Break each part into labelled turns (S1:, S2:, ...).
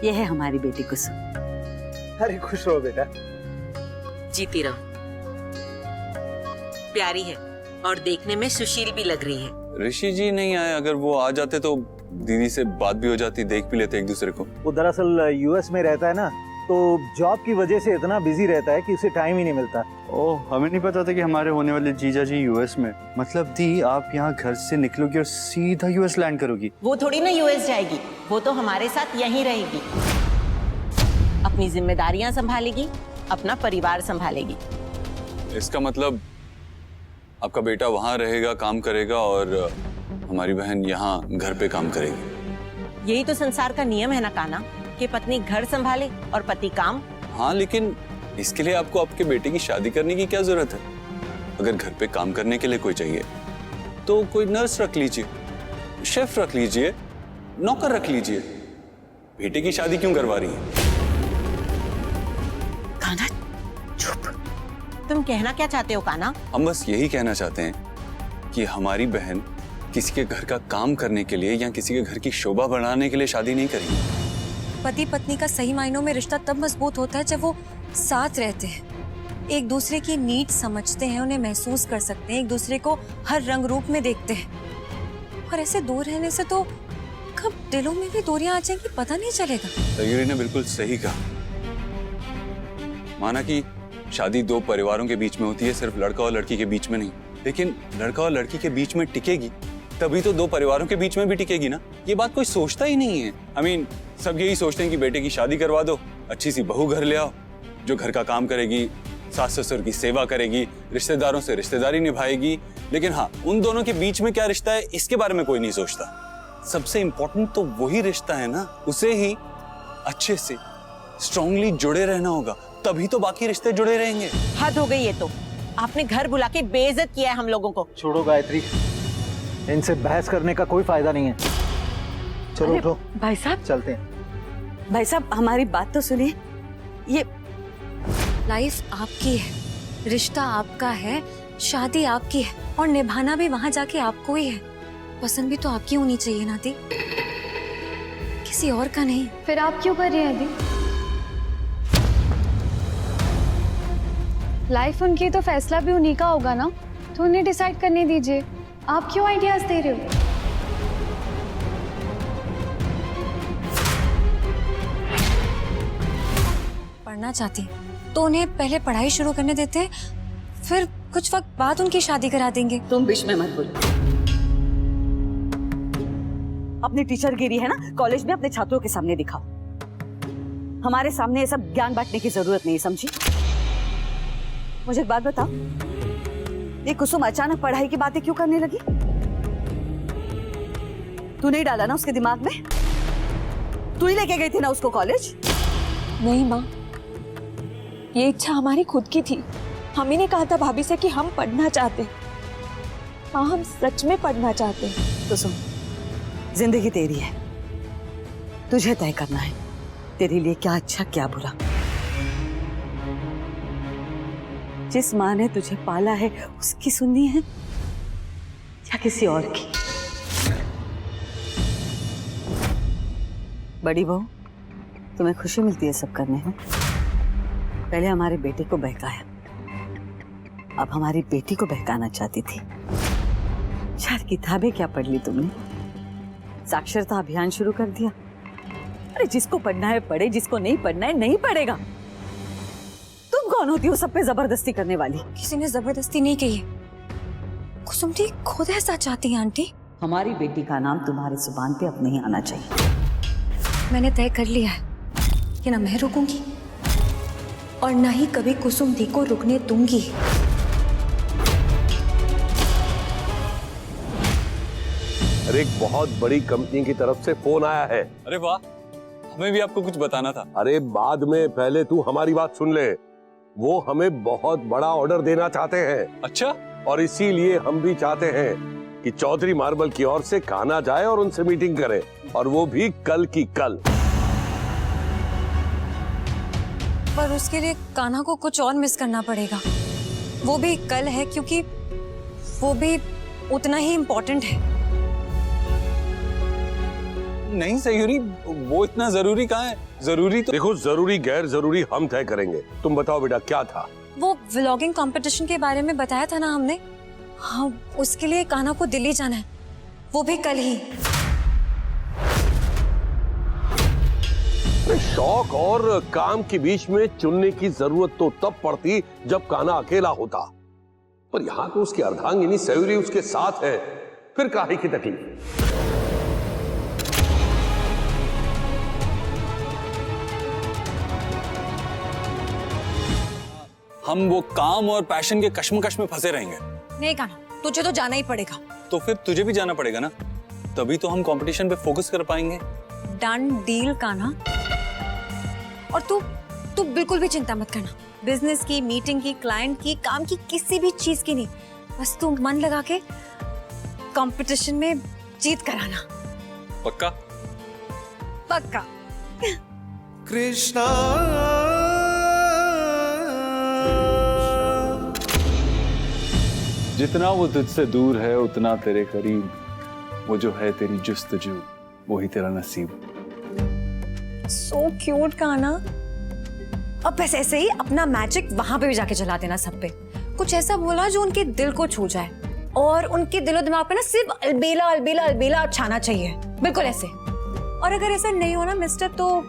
S1: ये है हमारी बेटी कुसुम।
S2: अरे खुश रहो बेटा।
S3: जीती रहो। प्यारी है और देखने में सुशील भी लग रही है।
S4: ऋषि जी नहीं आए, अगर वो आ जाते तो दीदी से बात भी हो जाती, देख भी लेते एक दूसरे को।
S2: वो दरअसल यूएस में रहता है ना, तो जॉब की वजह से इतना बिजी रहता है कि उसे टाइम ही नहीं मिलता।
S5: ओह, हमें नहीं पता था कि हमारे होने वाले जीजा जी यूएस में। मतलब दी, आप यहाँ घर से निकलोगी और सीधा यूएस लैंड करोगी?
S3: वो थोड़ी ना यूएस जाएगी, वो तो हमारे साथ यहीं रहेगी। अपनी जिम्मेदारियां संभालेगी, अपना परिवार संभालेगी।
S4: इसका मतलब आपका बेटा वहाँ रहेगा, काम करेगा, और हमारी बहन यहाँ घर पे काम करेगी।
S3: यही तो संसार का नियम है ना कान्हा, कि पत्नी घर संभाले और पति काम।
S4: हाँ, लेकिन इसके लिए आपको आपके बेटे की शादी करने की क्या जरूरत है? अगर घर पे काम करने के लिए कोई चाहिए तो कोई नर्स रख लीजिए, शेफ रख लीजिए, नौकर रख लीजिए। बेटे की शादी क्यों करवा रही है?
S3: कान्हा चुप। तुम कहना क्या चाहते हो कान्हा?
S4: हम बस यही कहना चाहते हैं कि हमारी बहन किसी के घर का काम करने के लिए या किसी के घर की शोभा बढ़ाने के लिए शादी नहीं करेगी।
S6: पति पत्नी का सही मायनों में रिश्ता तब मजबूत होता है जब वो साथ रहते हैं, एक दूसरे की नीड समझते हैं, उन्हें महसूस कर सकते हैं, एक दूसरे को हर रंग रूप में देखते हैं। और ऐसे दूर रहने से तो कब दिलों में भी दूरियां आ जाएंगी पता नहीं चलेगा।
S4: तयूरी ने बिल्कुल सही कहा। माना कि शादी दो परिवारों के बीच में होती है, सिर्फ लड़का और लड़की के बीच में नहीं, लेकिन लड़का और लड़की के बीच में टिकेगी तभी तो दो परिवारों के बीच में भी टिकेगी ना। ये बात कोई सोचता ही नहीं है। I mean, सब यही सोचते हैं कि बेटे की शादी करवा दो, अच्छी सी बहू घर ले आओ जो घर का काम करेगी, सास ससुर की सेवा करेगी, रिश्तेदारों से रिश्तेदारी निभाएगी। लेकिन हाँ, उन दोनों के बीच में क्या रिश्ता है इसके बारे में कोई नहीं सोचता। सबसे इंपॉर्टेंट तो वही रिश्ता है ना, उसे ही अच्छे से स्ट्रांगली जुड़े रहना होगा, तभी तो बाकी रिश्ते जुड़े रहेंगे।
S3: हद हो गई ये तो। आपने घर बुला के बेइज्जत किया है हम लोगों को।
S2: छोड़ो गायत्री, इनसे बहस करने का कोई फायदा नहीं है। चलो उठो,
S1: भाई साहब,
S2: चलते हैं।
S1: भाई साहब हमारी बात तो सुनिए। ये
S6: लाइफ आपकी है, रिश्ता आपका है, शादी आपकी है और निभाना भी वहां जाके आपको ही है। पसंद भी तो आपकी होनी चाहिए ना दी, किसी और का नहीं।
S7: फिर आप क्यों कर रही हैं दी? लाइफ उनकी तो फैसला भी उन्हीं का होगा ना, तो उन्हें डिसाइड करने दीजिए। आप क्यों आइडियाज दे रहे हो?
S6: पढ़ना चाहती तो उन्हें पहले पढ़ाई शुरू करने देते, फिर कुछ वक्त बाद उनकी शादी करा देंगे।
S1: तुम बीच में मत बोलो। अपनी टीचर गिरी है ना, कॉलेज में अपने छात्रों के सामने दिखाओ। हमारे सामने ये सब ज्ञान बांटने की जरूरत नहीं, समझी? मुझे एक बात बताओ, ये कुसुम अचानक पढ़ाई की बातें क्यों करने लगी? तू नहीं डाला ना उसके दिमाग में? तू ही लेके गई थी ना उसको कॉलेज?
S8: नहीं माँ, ये इच्छा हमारी खुद की थी। हम ही ने कहा था भाभी से कि हम पढ़ना चाहते हैं। माँ, हम सच में पढ़ना चाहते हैं।
S1: कुसुम, जिंदगी तेरी है, तुझे तय करना है तेरे लिए क्या अच्छा क्या बुरा। जिस माँ ने तुझे पाला है उसकी सुननी है या किसी और की? बड़ी बहू, तुम्हें खुशी मिलती है सब करने में? पहले हमारे बेटे को बहकाया, अब हमारी बेटी को बहकाना चाहती थी। चार किताबें क्या पढ़ ली तुमने? साक्षरता अभियान शुरू कर दिया। अरे जिसको पढ़ना है पढ़े, जिसको नहीं पढ़ना है नहीं पढ़ेगा। तुम कौन होती हो सब पे जबरदस्ती करने वाली?
S6: किसी ने जबरदस्ती नहीं की है, कुसुम दी खुद ऐसा चाहती है। आंटी,
S1: हमारी बेटी का नाम तुम्हारे जुबान पे अब नहीं आना चाहिए।
S6: मैंने तय कर लिया है कि ना मैं रुकूंगी और ना ही कभी कुसुम दी को रुकने दूंगी।
S9: अरे एक बहुत बड़ी कंपनी की तरफ से फोन आया है।
S4: अरे वाह, हमें भी आपको कुछ बताना था।
S9: अरे बाद में, पहले तू हमारी बात सुन ले। वो हमें बहुत बड़ा ऑर्डर देना चाहते हैं।
S4: अच्छा?
S9: और इसीलिए हम भी चाहते हैं कि चौधरी मार्बल की ओर से कान्हा जाए और उनसे मीटिंग करे, और वो भी कल की कल।
S6: पर उसके लिए कान्हा को कुछ और मिस करना पड़ेगा। वो भी कल है, क्योंकि वो भी उतना ही इम्पोर्टेंट है।
S4: नहीं सयूरी, वो इतना जरूरी कहाँ है? जरूरी तो
S9: देखो, जरूरी गैर जरूरी हम तय करेंगे। तुम बताओ बेटा, क्या था?
S6: वो व्लॉगिंग कंपटीशन के बारे में बताया था ना हमने। हाँ, उसके लिए कान्हा को दिल्ली जाना है, वो भी कल ही।
S9: शौक और काम के बीच में चुनने की जरूरत तो तब पड़ती जब कान्हा अकेला होता, पर यहाँ तो उसकी अर्धांगिनी सयूरी उसके साथ है, फिर काहे की तकलीफ?
S4: हम वो काम और पैशन के कश्मकश में फंसे रहेंगे।
S6: नहीं कान्हा, तुझे तो जाना ही पड़ेगा।
S4: तो फिर तुझे भी जाना पड़ेगा ना, तभी तो हम कंपटीशन पे फोकस कर पाएंगे।
S6: Done deal Kanha. और तू बिल्कुल भी चिंता मत करना, बिजनेस की, मीटिंग की, क्लाइंट की, काम की, किसी भी चीज की नहीं। बस तू मन लगा के कंपटीशन में जीत कराना।
S4: पक्का?
S6: पक्का।
S10: कृष्णा
S5: जितना वो तुझसे दूर है उतना तेरे करीब, वो जो है तेरी जुस्तजू वही तेरा नसीब।
S6: So cute Kanha. अब बस ऐसे ही अपना मैजिक वहां पे भी जाके चला देना सब पे। कुछ ऐसा बोला जो उनके दिल को छू जाए, और उनके दिलो दिमाग पे ना सिर्फ अलबेला अलबेला अलबेला छाना चाहिए, बिल्कुल ऐसे। और अगर ऐसा नहीं हो ना मिस्टर, तो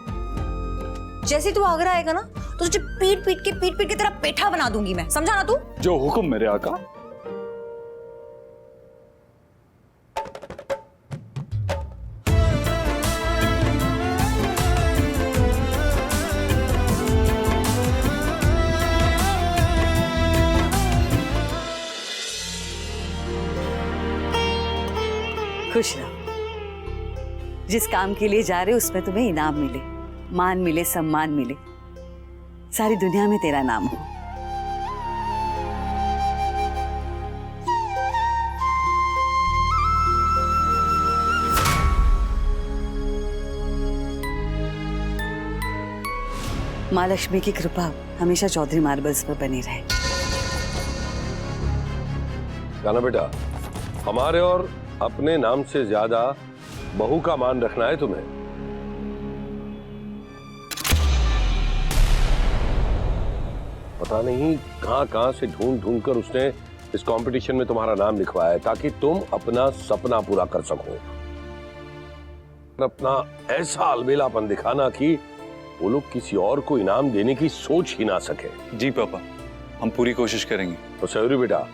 S6: जैसे तू आगरा आएगा ना, तो तुझे पीट पीट के तेरा पेठा बना दूंगी मैं, समझा ना तू?
S5: जो हुक्म मेरे आका।
S1: खुश रहो। जिस काम के लिए जा रहे हो उसमें तुम्हें इनाम मिले, मान मिले, सम्मान मिले, सारी दुनिया में तेरा नाम हो। माँ लक्ष्मी की कृपा हमेशा चौधरी मार्बल्स पर बनी रहे।
S9: कान्हा बेटा, हमारे और अपने नाम से ज्यादा बहू का मान रखना है तुम्हें। पता नहीं कहां से ढूंढ ढूंढ कर उसने इस कंपटीशन में तुम्हारा नाम लिखवाया है, ताकि तुम अपना सपना पूरा कर सको। अपना ऐसा अलबेलापन दिखाना कि वो लोग किसी और को इनाम देने की सोच ही ना सके।
S4: जी पापा, हम पूरी कोशिश करेंगे।
S9: तो सयूरी बेटा,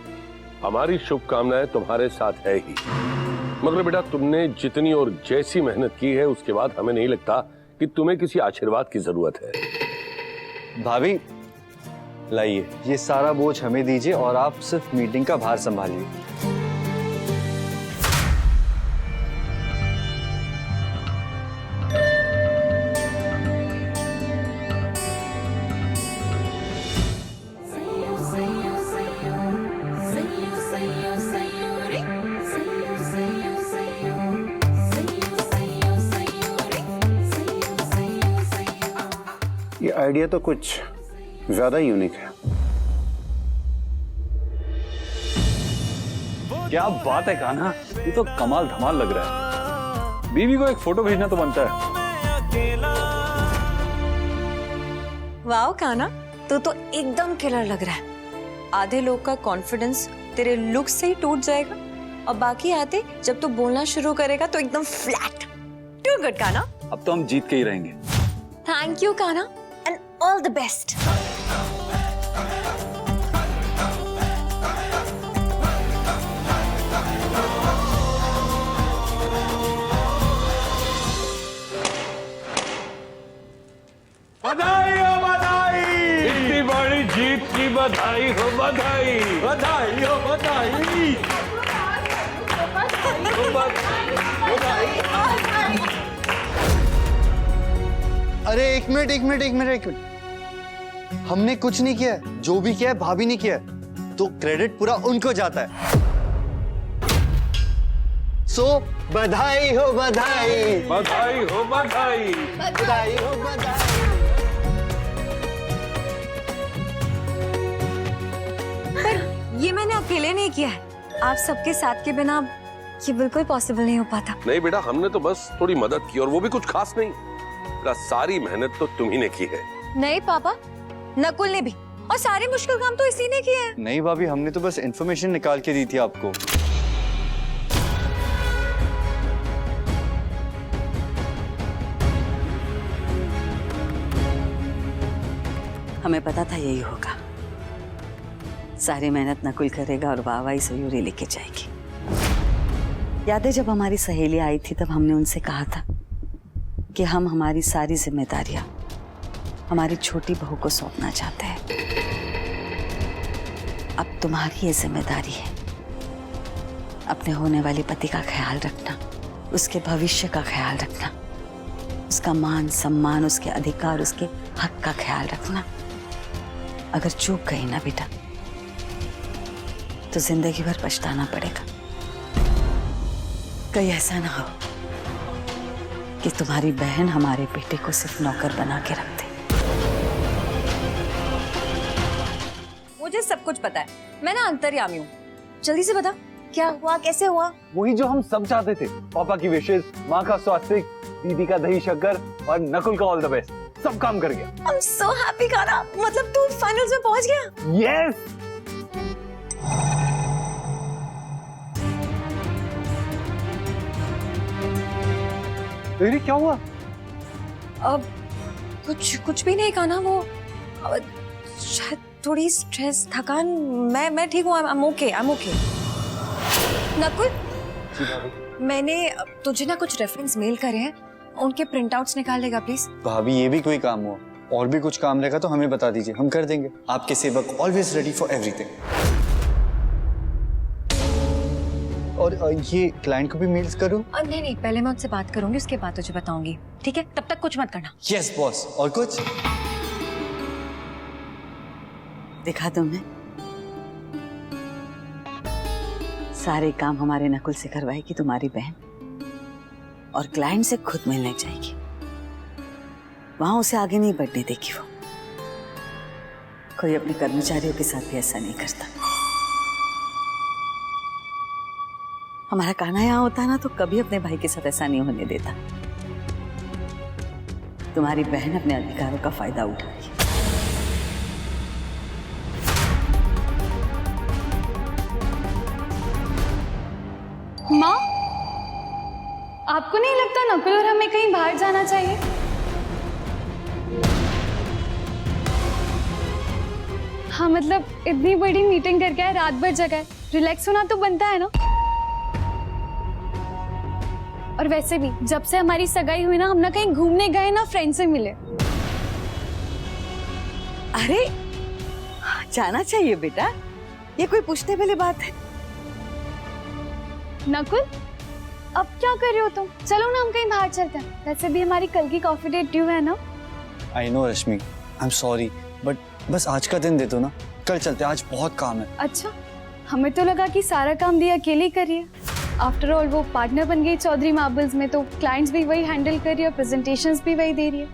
S9: हमारी शुभकामनाएं तुम्हारे साथ है ही, मगर बेटा तुमने जितनी और जैसी मेहनत की है उसके बाद हमें नहीं लगता कि तुम्हें किसी आशीर्वाद की जरूरत है।
S5: भाभी लाइए, ये सारा बोझ हमें दीजिए और आप सिर्फ मीटिंग का भार संभालिए।
S2: ये आइडिया तो कुछ ज्यादा यूनिक है।
S5: क्या बात है कान्हा, ये तो कमाल धमाल लग रहा है। बीवी को एक फोटो भेजना तो बनता है।
S6: वाओ कान्हा, तू तो एकदम किलर लग रहा है। आधे लोग का कॉन्फिडेंस तेरे लुक से ही टूट जाएगा, और बाकी आधे जब तू बोलना शुरू करेगा तो एकदम फ्लैट। To good Kanha.
S4: अब तो हम जीत के ही रहेंगे।
S6: Thank you Kanha, and all the best.
S9: बधाई हो बधाई, इतनी बड़ी जीत की बधाई हो बधाई। बधाई हो बधाई,
S5: अरे एक मिनट, हमने कुछ नहीं किया, जो भी किया है भाभी ने किया, तो क्रेडिट पूरा उनको जाता है। सो बधाई हो बधाई,
S9: बधाई हो बधाई,
S5: बधाई हो बधाई।
S6: पर ये मैंने अकेले नहीं किया है, आप सबके साथ के बिना ये बिल्कुल पॉसिबल नहीं हो पाता।
S9: नहीं बेटा, हमने तो बस थोड़ी मदद की और वो भी कुछ खास नहीं। बेटा सारी मेहनत तो तुम ही ने की है।
S6: नहीं पापा, नकुल ने भी, और सारे मुश्किल काम तो इसी ने किए हैं।
S5: नहीं भाभी, हमने तो बस इन्फॉर्मेशन निकाल के दी थी आपको।
S1: हमें पता था यही होगा। सारी मेहनत नकुल करेगा और वाहवाही सयूरी लेके जाएगी। याद है जब हमारी सहेली आई थी तब हमने उनसे कहा था कि हम हमारी सारी जिम्मेदारियां हमारी छोटी बहू को सौंपना चाहते हैं। अब तुम्हारी ये जिम्मेदारी है अपने होने वाले पति का ख्याल रखना, उसके भविष्य का ख्याल रखना, उसका मान सम्मान, उसके अधिकार, उसके हक का ख्याल रखना। अगर चूक गई ना बेटा तो जिंदगी भर पछताना पड़ेगा। कहीं ऐसा ना हो कि तुम्हारी बहन हमारे बेटे को सिर्फ नौकर बना के रख दे।
S6: मुझे सब कुछ पता है, मैं ना अंतर्यामी हूँ। जल्दी से बता, क्या हुआ, कैसे हुआ?
S2: वही जो हम सब चाहते थे। पापा की विशेष, माँ का स्वास्तिक, दीदी का दही शक्कर और नकुल का ऑल द बेस्ट। सब काम कर गया।
S6: I'm so happy खाना, मतलब तू फाइनल्स में पहुंच गया?
S2: यस। क्या हुआ?
S6: अब कुछ भी नहीं खाना, वो शायद थोड़ी स्ट्रेस, थकान। मैं ठीक हूँ। I'm okay। नकुल, मैंने तुझे ना कुछ रेफरेंस मेल करे हैं, उनके प्रिंट आउट्स निकाल लेगा प्लीज।
S5: भाभी ये भी कोई काम हुआ? और भी कुछ काम रहेगा तो हमें बता दीजिए, हम कर देंगे। आपके सेवक ऑलवेज रेडी फॉर एवरीथिंग। और ये क्लाइंट को भी मेल्स करूं?
S6: नहीं, पहले मैं उनसे बात करूंगी, उसके बाद तुझे बताऊंगी, ठीक है? तब तक कुछ मत करना।
S5: Yes boss. और कुछ?
S1: देखा तुमने, सारे काम हमारे नकुल से करवाएगी तुम्हारी बहन, और क्लाइंट से खुद मिलने जाएगी। वहां उसे आगे नहीं बढ़ने देगी। वो कोई अपने कर्मचारियों के साथ भी ऐसा नहीं करता। हमारा कान्हा यहाँ होता है ना तो कभी अपने भाई के साथ ऐसा नहीं होने देता। तुम्हारी बहन अपने अधिकारों का फायदा उठा रही है।
S7: माँ, आपको नहीं लगता नकुल और हमें कहीं बाहर जाना चाहिए? हाँ मतलब इतनी बड़ी मीटिंग करके आए, रात भर जगह है, रिलैक्स होना तो बनता है ना। और वैसे भी जब से हमारी सगाई हुई ना, हम ना कहीं घूमने गए ना फ्रेंड से मिले।
S1: अरे जाना चाहिए बेटा, ये कोई पूछने वाली बात है?
S7: नकुल, अब क्या कर रहे हो तुम? चलो ना हम कहीं बाहर चलते हैं। वैसे भी हमारी कल की कॉफी डेट ड्यू है ना।
S5: I know Rashmi, I am sorry, but बस आज का दिन दे दो ना, कल चलते हैं, आज बहुत काम है।
S7: अच्छा, हमें तो लगा कि सारा काम दी अकेले कर रही है। आफ्टर ऑल वो पार्टनर बन गई चौधरी मार्बल्स में, तो क्लाइंट्स भी वही हैंडल कर रही है और प्रेजेंटेशंस भी वही दे रही है।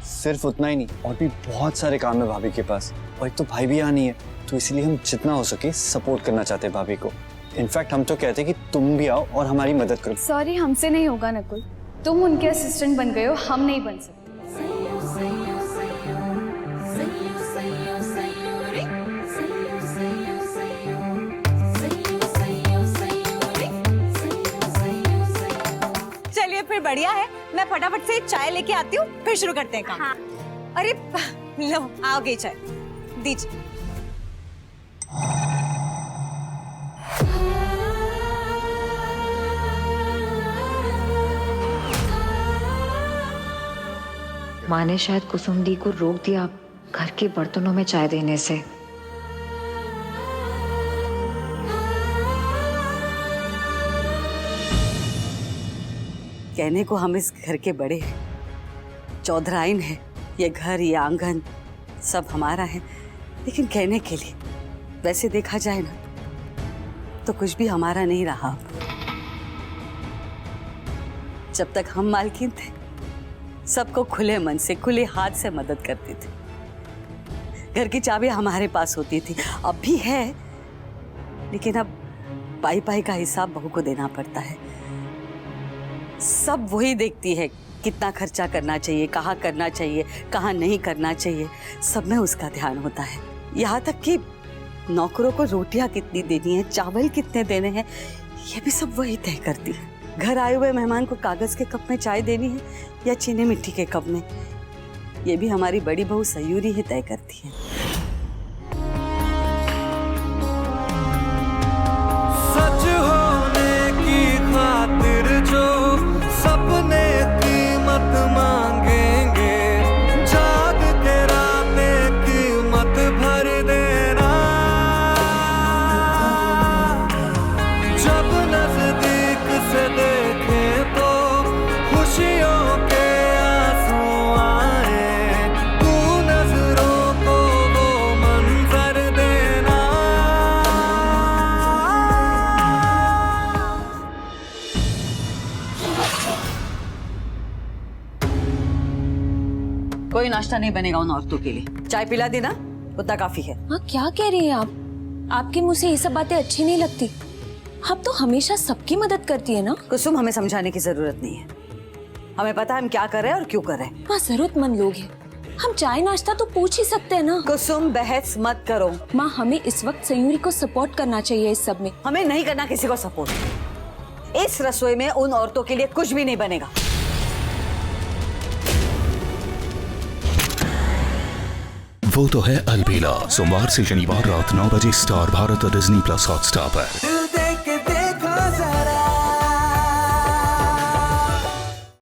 S5: सिर्फ उतना ही नहीं, और भी बहुत सारे काम है भाभी के पास, और एक तो भाई भी यहाँ नहीं है, तो इसलिए हम जितना हो सके सपोर्ट करना चाहते हैं भाभी को। इनफैक्ट हम तो कहते हैं कि तुम भी आओ और हमारी मदद करो।
S7: सॉरी, हमसे नहीं होगा नकुल, तुम उनके असिस्टेंट बन गए हो, हम नहीं बन सकते।
S6: चलिए फिर बढ़िया है, मैं फटाफट से चाय लेके आती हूँ, फिर शुरू करते हैं काम। हाँ। अरे लो, आ गई चाय, दीजिए।
S11: माँ ने शायद कुसुम दी को रोक दिया घर के बर्तनों में चाय देने से।
S1: कहने को हम इस घर के बड़े हैं, चौधराइन है, ये घर, ये आंगन सब हमारा है, लेकिन कहने के लिए वैसे देखा जाए ना तो कुछ भी हमारा नहीं रहा। जब तक हम मालकिन थे सबको खुले मन से, खुले हाथ से मदद करते थे। घर की चाबी हमारे पास होती थी, अब भी है, लेकिन अब पाई पाई का हिसाब बहू को देना पड़ता है। सब वही देखती है, कितना खर्चा करना चाहिए, कहाँ करना चाहिए, कहाँ नहीं करना चाहिए, सब में उसका ध्यान होता है। यहाँ तक कि नौकरों को रोटियां कितनी देनी है, चावल कितने देने हैं, ये भी सब वही तय करती है। घर आए हुए मेहमान को कागज के कप में चाय देनी है या चीनी मिट्टी के कप में, ये भी हमारी बड़ी बहू सयूरी ही तय करती है।
S10: सच होने की खातिर जो सपने कीमत मांगेंगे, जाग के रातें कीमत भर देना। जब नजदीक से देखे तो खुशियों के आंसू आए, तू नजरों को वो मंजर देना।
S1: कोई नाश्ता नहीं बनेगा उन औरतों के लिए, चाय पिला देना, उतना काफी है।
S8: हाँ, क्या कह रही हैं आप? आपके मुंह से ये सब बातें अच्छी नहीं लगती। आप तो हमेशा सबकी मदद करती है ना।
S1: कुसुम, हमें समझाने की जरूरत नहीं है, हमें पता है हम क्या कर रहे हैं और क्यों कर रहे हैं।
S8: माँ जरूरतमंद लोग हैं, हम चाय नाश्ता तो पूछ ही सकते हैं ना।
S1: कुसुम, बहस मत करो।
S8: माँ, हमें इस वक्त सयूरी को सपोर्ट करना चाहिए इस सब में।
S1: हमें नहीं करना किसी को सपोर्ट। इस रसोई में उन औरतों के लिए कुछ भी नहीं बनेगा।
S12: वो तो है अलबेला, सोमवार से शनिवार रात 9 बजे स्टार भारत और डिज्नी प्लस हॉटस्टार पर।